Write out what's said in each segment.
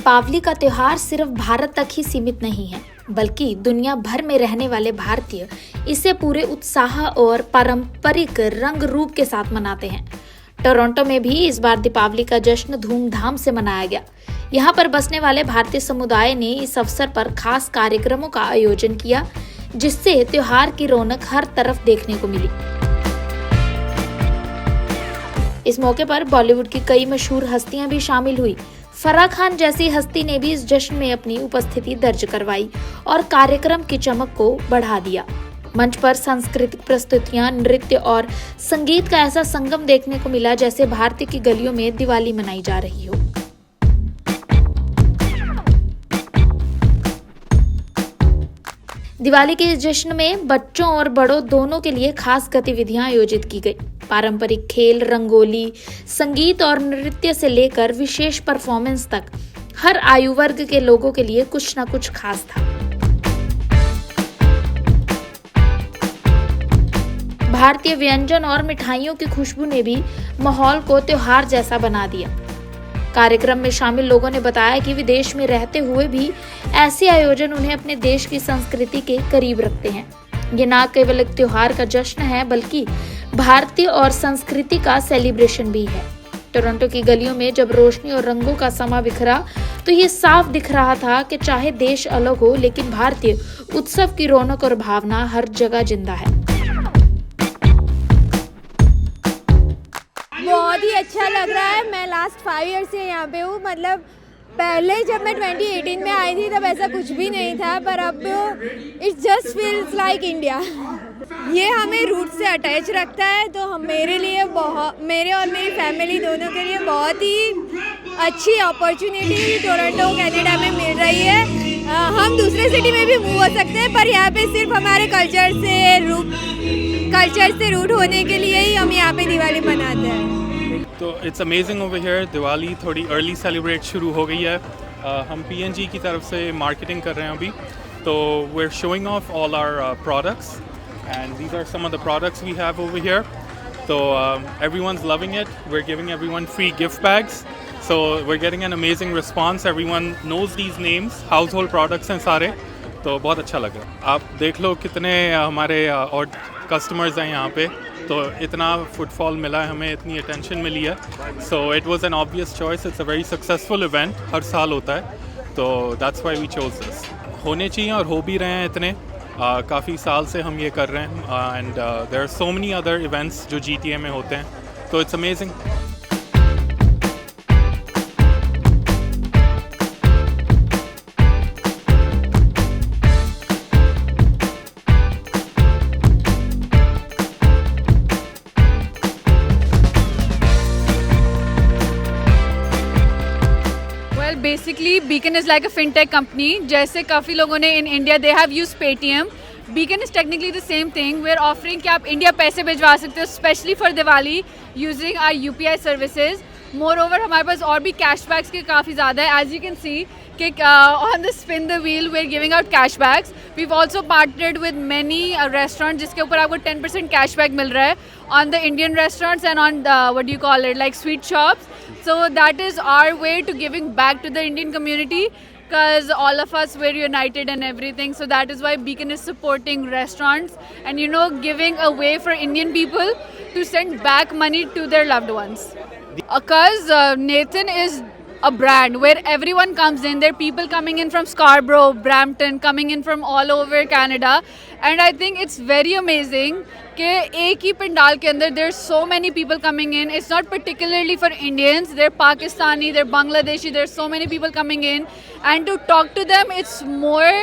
दीपावली का त्योहार सिर्फ भारत तक ही सीमित नहीं है, बल्कि दुनिया भर में रहने वाले भारतीय इसे पूरे उत्साह और पारंपरिक रंग रूप के साथ मनाते हैं। टोरंटो में भी इस बार दीपावली का जश्न धूमधाम से मनाया गया। यहाँ पर बसने वाले भारतीय समुदाय ने इस अवसर पर खास कार्यक्रमों का आयोजन किया, जिससे त्योहार की रौनक हर तरफ देखने को मिली। इस मौके पर बॉलीवुड की कई मशहूर हस्तियां भी शामिल हुई। फराह खान जैसी हस्ती ने भी इस जश्न में अपनी उपस्थिति दर्ज करवाई और कार्यक्रम की चमक को बढ़ा दिया। मंच पर सांस्कृतिक प्रस्तुतियां, नृत्य और संगीत का ऐसा संगम देखने को मिला जैसे भारत की गलियों में दिवाली मनाई जा रही हो। दिवाली के इस जश्न में बच्चों और बड़ों दोनों के लिए खास गतिविधियां आयोजित की गई। पारंपरिक खेल, रंगोली, संगीत और नृत्य से लेकर विशेष परफॉर्मेंस तक हर आयु वर्ग के लोगों के लिए कुछ न कुछ खास था। भारतीय व्यंजन और मिठाइयों की खुशबू ने भी माहौल को त्योहार जैसा बना दिया। कार्यक्रम में शामिल लोगों ने बताया कि विदेश में रहते हुए भी ऐसे आयोजन उन्हें अपने देश की संस्कृति के करीब रखते हैं। ये न केवल एक त्योहार का जश्न है, बल्कि भारतीय और संस्कृति का सेलिब्रेशन भी है। टोरंटो की गलियों में जब रोशनी और रंगों का समा बिखरा तो ये साफ दिख रहा था कि चाहे देश अलग हो, लेकिन भारतीय उत्सव की रौनक और भावना हर जगह जिंदा है। बहुत ही अच्छा लग रहा है। मैं लास्ट 5 ईयर से यहाँ पे हूँ। मतलब पहले जब मैं 2018 में आई थी तब ऐसा कुछ भी नहीं था, पर अब it's just feels like India. ये हमें रूट से अटैच रखता है, तो हम मेरे लिए मेरे और मेरी फैमिली दोनों के लिए बहुत ही अच्छी अपॉर्चुनिटी टोरंटो कनाडा में मिल रही है। हम दूसरे सिटी में भी मूव हो सकते हैं, पर यहाँ पे सिर्फ हमारे कल्चर से रूट होने के लिए ही हम यहाँ पे दिवाली मनाते हैं। तो it's amazing over here. Diwali थोड़ी अर्ली सेलिब्रेट शुरू हो गई है। हम PNG की तरफ से मार्केटिंग कर रहे हैं अभी, तो we are showing off all our products and these are some of the products we have over here. तो everyone's loving it. We're giving everyone free gift bags. So we're getting an amazing response. Everyone knows these names, household products हैं सारे, तो बहुत अच्छा लग रहा है। आप देख लो कितने हमारे और कस्टमर्स हैं यहाँ पे, तो इतना फुटफॉल मिला है हमें, इतनी अटेंशन मिली है। So it was an obvious choice. It's a very successful event, हर साल होता है, तो that's why we chose this. होने चाहिए और हो भी रहे हैं इतने। काफ़ी साल से हम ये कर रहे हैं and there are so many other events जो GTA में होते हैं, तो it's amazing. Basically, Beacon is like a fintech company. जैसे काफ़ी लोगों ने in India they have used Paytm. Beacon is technically the same thing. We're offering कि आप India पैसे भिजवा सकते हो, especially for Diwali, using our UPI services. Moreover, हमारे पास और भी cashbacks के काफ़ी ज़्यादा है. As you can see, कि on the spin the wheel, we're giving out cashbacks. We've also partnered with many restaurants जिसके ऊपर आपको 10% cashback मिल रहा है on the Indian restaurants and on the, what do you call it, like sweet shops. So that is our way to giving back to the Indian community, because all of us were united and everything. So that is why Beacon is supporting restaurants and giving a way for Indian people to send back money to their loved ones. Because Nathan is a brand where everyone comes in. There are people coming in from Scarborough, Brampton, coming in from all over Canada, and I think it's very amazing कि एक ही पंडाल के अंदर there are so many people coming in. It's not particularly for Indians. They're Pakistani, they're Bangladeshi. There's so many people coming in, and to talk to them, it's more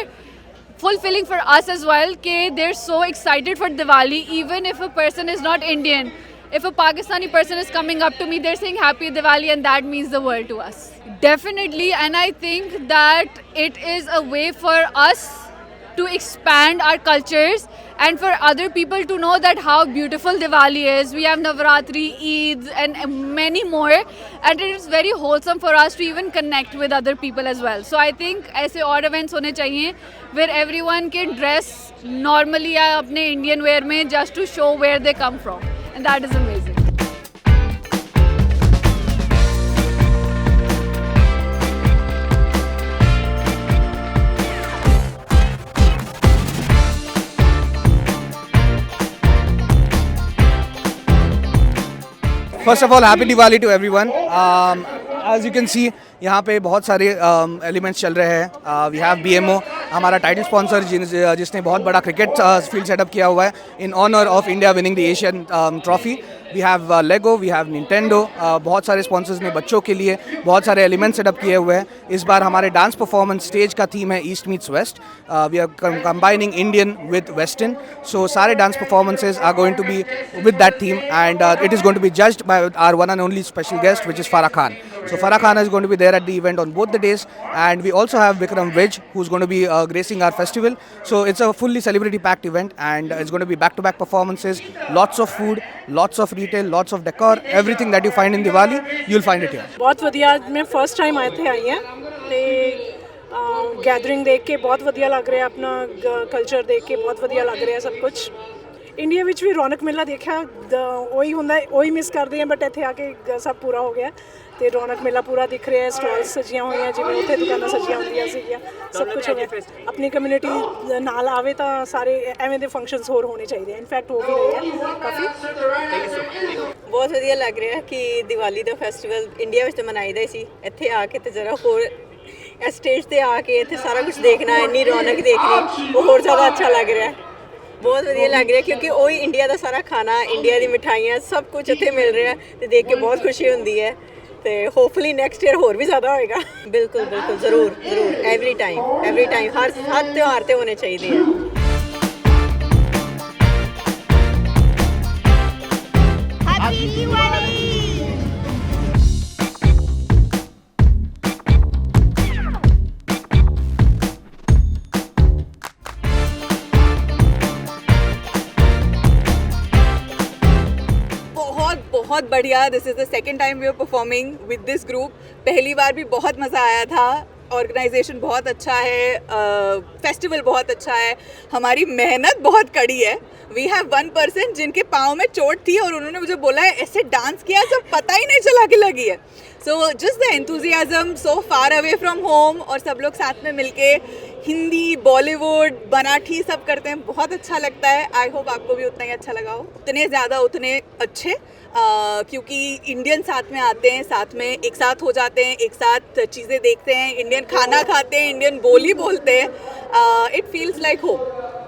fulfilling for us as well. कि they're so excited for Diwali, even if a person is not Indian. If a Pakistani person is coming up to me, they're saying Happy Diwali, and that means the world to us. Definitely, and I think that it is a way for us to expand our cultures and for other people to know that how beautiful Diwali is. We have Navratri, Eids and many more, and it is very wholesome for us to even connect with other people as well. So I think ऐसे और events होने चाहिए where everyone can dress normally या अपने Indian wear में just to show where they come from, and that is amazing. First of all, happy Diwali to everyone. As you can see, यहाँ पे बहुत सारे एलिमेंट्स चल रहे हैं. वी हैव BMO, हमारा टाइटल स्पॉन्सर जिसने बहुत बड़ा क्रिकेट फील्ड सेटअप किया हुआ है in honour of India winning the Asian trophy. We have Lego, we have Nintendo. बहुत सारे स्पॉन्सर्स ने बच्चों के लिए बहुत सारे एलिमेंट्स सेटअप किए हुए हैं. इस बार हमारे डांस परफॉर्मेंस स्टेज का थीम है east meets west. We are combining Indian with western. So सारे dance performances are going to be with that theme and it is going to be judged by our one and only special guest which is Farah Khan. So Farah Khan is going to be there at the event on both the days, and we also have Vikram Vij, who's going to be gracing our festival. So it's a fully celebrity-packed event, and it's going to be back-to-back performances, lots of food, lots of retail, lots of decor, everything that you find in Diwali, you'll find it here. बहुत ਵਧੀਆ. मैं first time I ਹਾਂ ਤੇ gathering ਦੇਖ ਕੇ ਬਹੁਤ ਵਧੀਆ ਲੱਗ ਰਿਹਾ. ਆਪਣਾ ਕਲਚਰ ਦੇਖ ਕੇ ਬਹੁਤ ਵਧੀਆ ਲੱਗ ਰਿਹਾ ਸਭ ਕੁਝ. ਇੰਡੀਆ ਵਿੱਚ ਵੀ ਰੌਣਕ ਮੇਲਾ ਦੇਖਿਆ, ਉਹੀ ਹੁੰਦਾ, ਉਹੀ ਮਿਸ ਕਰਦੇ ਹਾਂ, ਬਟ ਇੱਥੇ ਆ ਕੇ ਸਭ ਪੂਰਾ ਹੋ ਗਿਆ ਤੇ ਰੌਣਕ ਮੇਲਾ ਪੂਰਾ ਦਿਖ ਰਿਹਾ. ਸਟਾਲਸ ਸਜੀਆਂ ਹੋਈਆਂ ਜਿਵੇਂ ਉੱਥੇ ਦੁਕਾਨਾਂ ਸਜੀਆਂ ਹੁੰਦੀਆਂ ਸੀਗੀਆਂ, ਸਭ ਕੁਝ ਹੋ ਗਿਆ. ਆਪਣੀ ਕਮਿਊਨਿਟੀ ਨਾਲ ਆਵੇ ਤਾਂ ਸਾਰੇ ਐਵੇਂ ਦੇ ਫੰਕਸ਼ਨਸ ਹੋਰ ਹੋਣੇ ਚਾਹੀਦੇ ਆ. ਇਨਫੈਕਟ ਹੋ ਵੀ ਰਹੇ ਆ ਕਾਫੀ. ਬਹੁਤ ਵਧੀਆ ਲੱਗ ਰਿਹਾ ਕਿ ਦੀਵਾਲੀ ਦਾ ਫੈਸਟੀਵਲ ਇੰਡੀਆ ਵਿੱਚ ਤਾਂ ਮਨਾਈਦਾ ਹੀ ਸੀ, ਇੱਥੇ ਆ ਕੇ ਤੇ ਜ਼ਰਾ ਹੋਰ ਇਸ ਸਟੇਜ ਤੇ ਆ ਕੇ ਇੱਥੇ ਸਾਰਾ ਕੁਝ ਦੇਖਣਾ, ਇੰਨੀ ਰੌਣਕ ਦੇਖਣੀ, ਉਹ ਹੋਰ ਜ਼ਿਆਦਾ ਅੱਛਾ ਲੱਗ ਰਿਹਾ. ਬਹੁਤ ਵਧੀਆ ਲੱਗ ਰਿਹਾ ਕਿਉਂਕਿ ਉਹੀ ਇੰਡੀਆ ਦਾ ਸਾਰਾ ਖਾਣਾ, ਇੰਡੀਆ ਦੀ ਮਿਠਾਈਆਂ, ਸਭ ਕੁਝ ਇੱਥੇ ਮਿਲ ਰਿਹਾ ਤੇ ਦੇਖ ਕੇ ਬਹੁਤ ਖੁਸ਼ੀ ਹੁੰਦੀ ਹੈ. ਤੇ ਹੋਪਫੁਲੀ ਨੈਕਸਟ ਈਅਰ ਹੋਰ ਵੀ ਜ਼ਿਆਦਾ ਹੋਏਗਾ. ਬਿਲਕੁਲ ਬਿਲਕੁਲ, ਜ਼ਰੂਰ ਜ਼ਰੂਰ, ਐਵਰੀ ਟਾਈਮ ਹਰ ਤਿਉਹਾਰ ਤੇ ਹੋਣੇ ਚਾਹੀਦੇ ਆ. हैप्पी दिवाली. बहुत बढ़िया. This is the second time we are performing with this group. पहली बार भी बहुत मज़ा आया था. ऑर्गेनाइजेशन बहुत अच्छा है, फेस्टिवल बहुत अच्छा है, हमारी मेहनत बहुत कड़ी है. वी हैव वन पर्सन जिनके पाँव में चोट थी और उन्होंने मुझे बोला है ऐसे डांस किया सब पता ही नहीं चला कि लगी है. So just the enthusiasm, so far away from home, और सब लोग साथ में मिलके हिंदी, बॉलीवुड, मराठी सब करते हैं. बहुत अच्छा लगता है. आई होप आपको भी उतना ही अच्छा लगा हो. उतने ज़्यादा उतने अच्छे, क्योंकि इंडियन साथ में आते हैं, साथ में एक साथ हो जाते हैं, एक साथ चीज़ें देखते हैं, इंडियन खाना खाते हैं, इंडियन बोली बोलते हैं. It feels like home.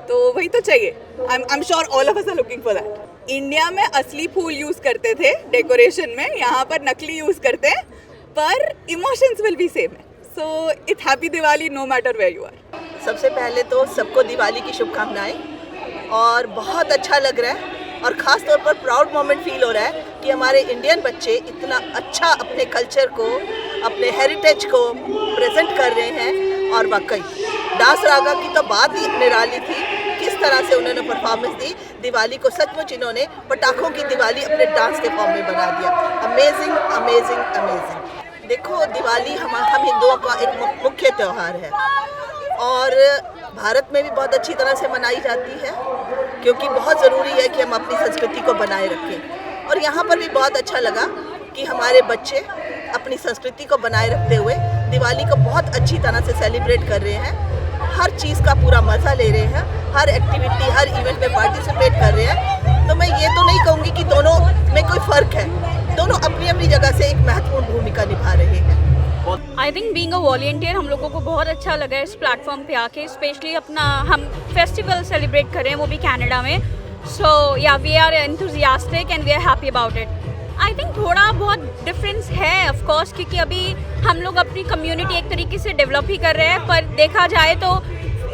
तो वही तो चाहिए. I am sure all of us are looking for that. India में असली फूल यूज़ करते थे डेकोरेशन में, यहाँ पर नकली यूज़ करते हैं, पर emotions will be same. So it's happy Diwali no matter where you are. सबसे पहले तो सबको दिवाली की शुभकामनाएं. और बहुत अच्छा लग रहा है और ख़ास तौर पर प्राउड मोमेंट फील हो रहा है कि हमारे इंडियन बच्चे इतना अच्छा अपने कल्चर को, अपने हेरिटेज को प्रेजेंट कर रहे हैं. और वाकई दास रागा की तो बात ही निराली थी. किस तरह से उन्होंने परफॉर्मेंस दी. दिवाली को सचमुच इन्होंने पटाखों की दिवाली अपने डांस के फॉर्म में बना दिया. Amazing amazing amazing. देखो, दिवाली हम हिंदुओं का एक मुख्य त्यौहार है और भारत में भी बहुत अच्छी तरह से मनाई जाती है, क्योंकि बहुत ज़रूरी है कि हम अपनी संस्कृति को बनाए रखें. और यहाँ पर भी बहुत अच्छा लगा कि हमारे बच्चे अपनी संस्कृति को बनाए रखते हुए दिवाली को बहुत अच्छी तरह से सेलिब्रेट कर रहे हैं. हर चीज़ का पूरा मज़ा ले रहे हैं, हर एक्टिविटी, हर इवेंट में पार्टिसिपेट कर रहे हैं. तो मैं ये तो नहीं कहूँगी कि दोनों में कोई फ़र्क है. दोनों अपनी अपनी जगह से एक महत्वपूर्ण भूमिका निभा रहे हैं. I think being a volunteer हम लोगों को बहुत अच्छा लगा इस प्लेटफॉर्म पे आके, स्पेशली अपना हम फेस्टिवल सेलिब्रेट करें, वो भी कनाडा में. So yeah we are enthusiastic and we are happy about it. I think थोड़ा बहुत डिफरेंस है ऑफ कोर्स, क्योंकि अभी हम लोग अपनी कम्युनिटी एक तरीके से डेवलप ही कर रहे हैं, पर देखा जाए तो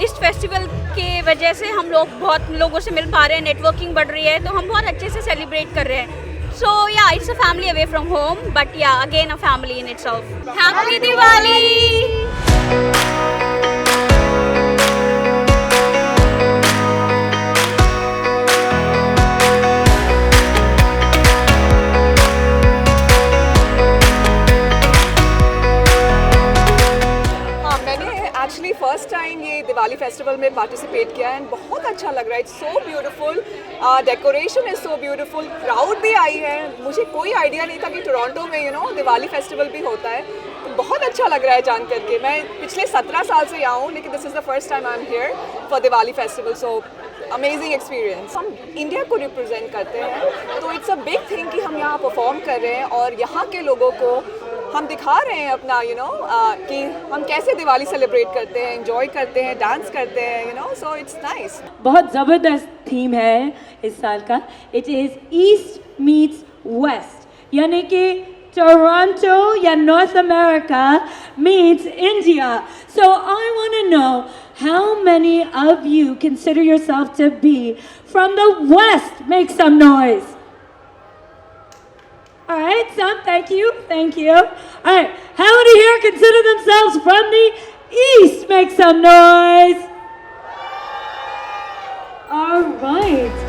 इस फेस्टिवल के वजह से हम लोग बहुत लोगों से मिल पा रहे हैं, नेटवर्किंग बढ़ रही है, तो हम बहुत अच्छे से सेलिब्रेट कर रहे हैं. So yeah, it's a family away from home, but yeah, again a family in itself. Happy Diwali! Actually first time ये दिवाली फेस्टिवल में पार्टिसिपेट किया है एंड बहुत अच्छा लग रहा है. It's so beautiful, decoration is so beautiful, crowd भी आई है. मुझे कोई आइडिया नहीं था कि टोरंटो में दिवाली फेस्टिवल भी होता है. तो बहुत अच्छा लग रहा है जान करके. मैं पिछले 17 साल से यहाँ हूँ, लेकिन this is the first time I am here for Diwali festival. So amazing experience. हम इंडिया को रिप्रेजेंट करते हैं, तो इट्स अ बिग थिंग कि हम यहाँ परफॉर्म कर रहे हैं और यहाँ के लोगों को हम दिखा रहे हैं अपना कि हम कैसे दिवाली सेलिब्रेट करते हैं, एंजॉय करते हैं, डांस करते हैं, सो इट्स नाइस. बहुत ज़बरदस्त थीम है इस साल का. It is east meets west, यानी कि टोरंटो या North America meets India. So I want to know how many of you consider yourself to be from the West? Make some noise. All right, some, thank you. All right, how many here consider themselves from the East? Make some noise. All right.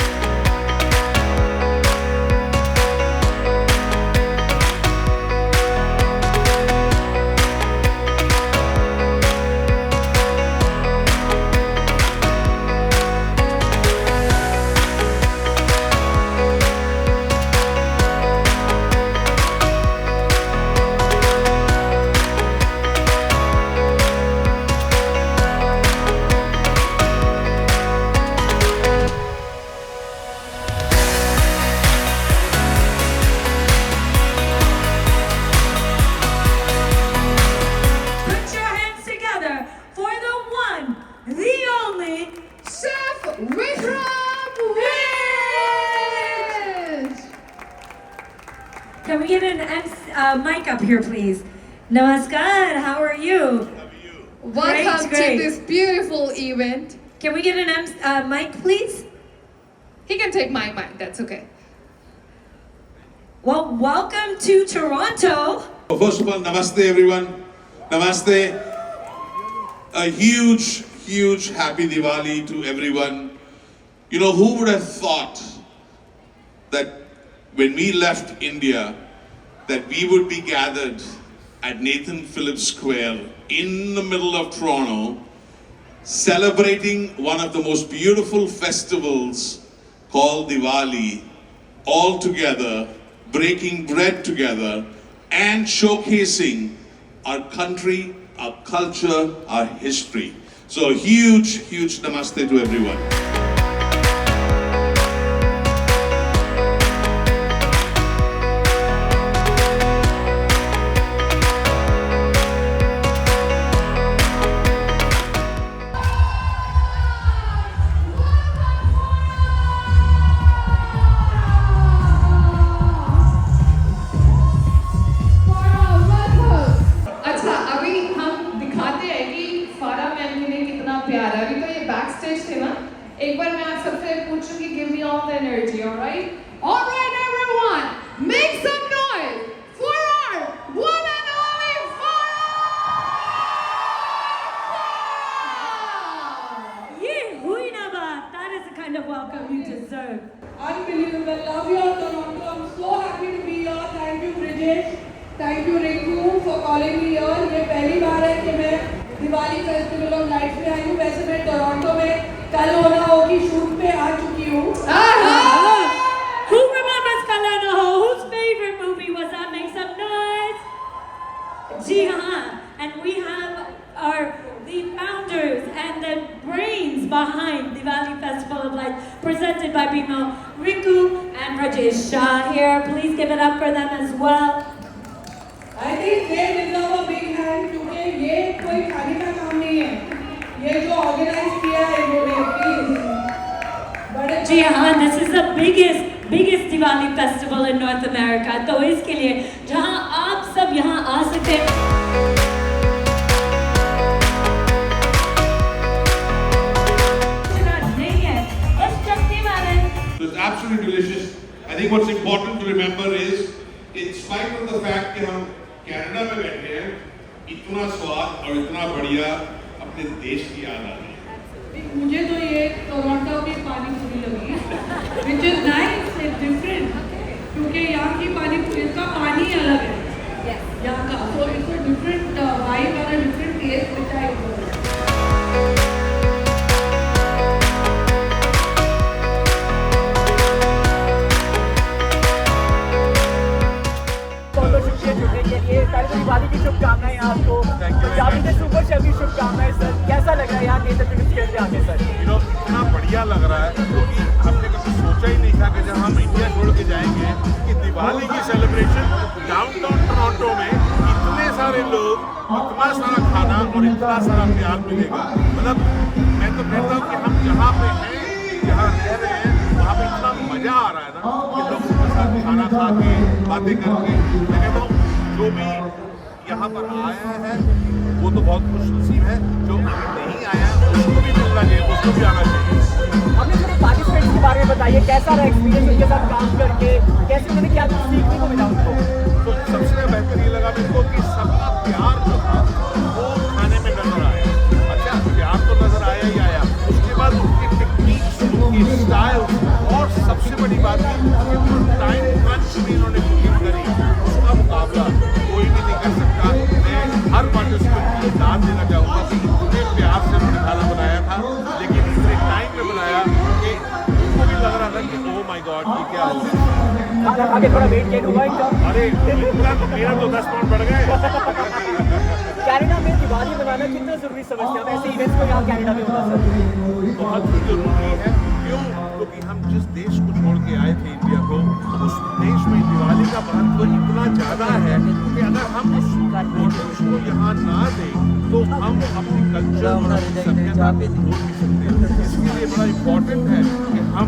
Can we get an mic up here, please? Namaskar, how are you? Welcome Great. to this beautiful event. Can we get an mic, please? He can take my mic, that's okay. Well, welcome to Toronto. First of all, namaste everyone. Namaste. A huge happy Diwali to everyone. Who would have thought that when we left India, that we would be gathered at Nathan Phillips Square in the middle of Toronto, celebrating one of the most beautiful festivals called Diwali, all together, breaking bread together, and showcasing our country, our culture, our history. So huge namaste to everyone. अच्छा, अभी हम दिखाते हैं कि फारा ma'am ने कितना प्यार है. अभी तो ये बैक स्टेज थे ना. एक बार मैं आप सबसे पूछूंगी, give me all the energy, alright? Alright everyone, make some noise for our one and only Yeah, hui na baat. That is the kind of welcome you deserve. Unbelievable. Love your Toronto. I'm so happy to be here. Thank you, Bridget. Thank you, Rinku, for calling me here. ये पहली बार है कि मैं Diwali festival of lights में आई हूँ. वैसे मैं Toronto में कल होना हो की शूट पे आ चुकी हूँ. Who remembers Kala Na Ho? Whose favorite movie was that? Make some noise. Ji haan. And we have the founders and the brains behind Diwali Festival of Lights, presented by BMO, Rinku and Rajesh Shah here. Please give it up for them as well. I think they deserve a big hand क्योंकि ये कोई खाली का काम नहीं है. ये जो ऑर्गेनाइज किया है इन्होंने, प्लीज. बड़े जी हाँ, this is the biggest Diwali festival in North America. तो इसके लिए जहाँ आप सब यहाँ आ सकते हैं. It's absolutely delicious. I think what's important to remember is, in spite of the fact कि हम कनाडा में बैठे हैं, इतना स्वाद और इतना बढ़िया अपने देश की याद आ रही है. मुझे तो ये टोरंटो की पानी पूरी लगी है, which is nice and different, क्योंकि यहाँ की पानी पूरी का पानी अलग है यहाँ का, so it's a different vibe and a different taste which I enjoy. Diwali की शुभकामनाएं आपको. पंजाबी के सुपर शब की शुभकामनाएं सर. कैसा लग रहा है यहाँ नेतृत्व के आगे सर? रहा है, क्योंकि हमने कभी सोचा ही नहीं था कि जब हम इंडिया छोड़ के जाएंगे कि दिवाली की सेलिब्रेशन डाउनटाउन टोरंटो में इतने सारे लोग, इतना सारा खाना और इतना सारा प्यार मिलेगा। मतलब मैं तो कहता हूँ कि हम जहाँ पे हैं, जहाँ रह रहे हैं, वहाँ पे इतना मज़ा आ रहा है ना कि लोगों के साथ खाना खा के, बातें करके। मैं कहता हूँ जो भी यहाँ पर आया है वो तो बहुत खुशनसीब है, जो अभी नहीं आया उसको भी मिलना चाहिए, उसको भी आना चाहिए। हमने थोड़े पार्टिसिपेंट्स के बारे में बताइए, कैसा रहा एक्सपीरियंस उनके साथ काम करके, कैसे उन्होंने क्या कुछ सीखने को मिला उनको? तो सबसे बेहतर ये लगा मेरे को कि सबका प्यार जो था वो खाने में नजर आया। अच्छा, प्यार तो नजर आया ही आया, उसके बाद उनकी टेक्निक्स, उनकी स्टाइल, और सबसे बड़ी बात है कि वो टाइम क्रंच में इन्होंने कुकिंग करी, उसका मुकाबला कोई भी नहीं कर सकता। मैं हर पार्टिसिपेंट को दाद देना चाहूँगा कि इतने प्यार से उन्होंने खाना बनाया था, लेकिन इतने टाइम में बनाया कि उनको भी लग रहा था कि ओह माय गॉड ये क्या हो गया। खाना खा के थोड़ा वेट गेन हुआ इनका? अरे मेरा तो 10 पाउंड बढ़ गए। कनाडा में दिवाली मनाना कितना जरूरी समझते हैं? ऐसे इवेंट्स को यहाँ कनाडा में होना सर बहुत ही जरूरी है। क्यों? क्योंकि हम जिस देश को छोड़ के आए थे, इंडिया को, उस देश में दिवाली का महत्व इतना ज़्यादा है कि अगर हम उस नॉलेज को यहाँ ना दें तो हम अपनी कल्चर और अपनी सभ्यता को भूल भी सकते हैं। इसके लिए बड़ा इम्पोर्टेंट है कि हम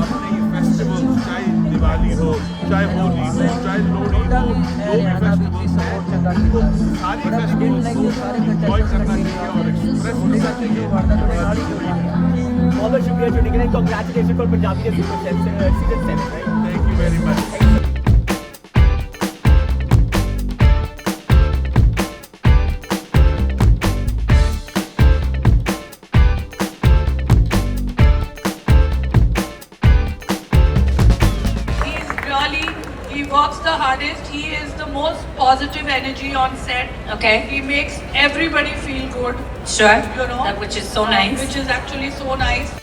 अपने ये फेस्टिवल्स, चाहे दिवाली हो, चाहे होली हो, चाहे लोहड़ी हो, जो भी फेस्टिवल्स हैं, उनको सारी फेस्टिवल्स को एंजॉय करना चाहिए और एक्सप्रेस करना चाहिए। बहुत बहुत शुक्रिया जुड़ने के लिए, congratulation for Punjabi season 7, right? Thank you very much. He works the hardest. He is the most positive energy on set. Okay. He makes everybody feel good. Sure. You know, Which is so nice. Which is actually so nice.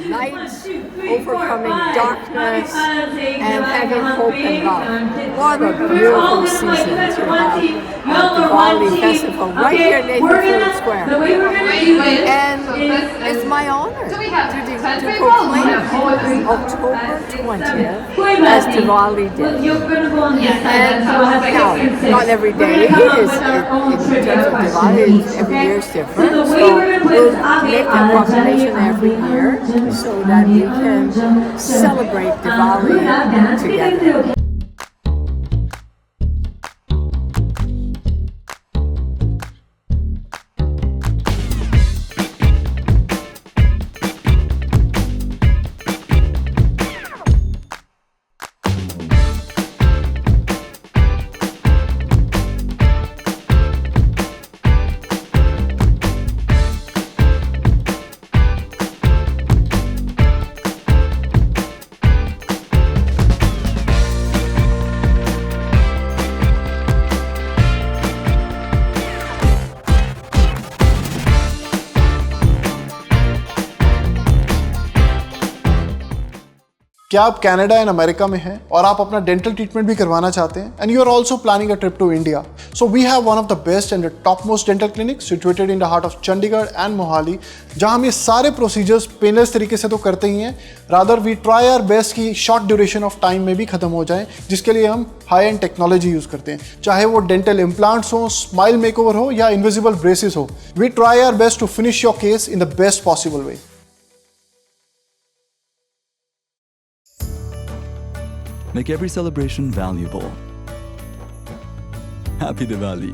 lights, overcoming darkness, and having hope and love. What a beautiful season to have at the Diwali Festival right here in Nathan Square. And it's my honor to proclaim October 20th as Diwali Day. And now, not every day is in terms of Diwali, every year is different. So we'll make that proclamation every year so that we can celebrate Diwali together. क्या आप Canada and America में हैं और आप अपना dental treatment भी करवाना चाहते हैं and you are also planning a trip to India, so we have one of the best and the topmost dental clinic situated in the heart of Chandigarh and Mohali, जहां हम ये सारे प्रोसीजर्स पेनलेस तरीके से तो करते ही हैं, rather we try our best की शॉर्ट ड्यूरेशन ऑफ टाइम में भी खत्म हो जाए, जिसके लिए हम हाई एंड टेक्नोलॉजी यूज करते हैं, चाहे वो डेंटल इम्प्लांट्स हो, स्माइल मेकओवर हो या इनविजिबल ब्रेसेस हो। We try our best to finish your case in the best possible way. Make every celebration valuable. Happy Diwali!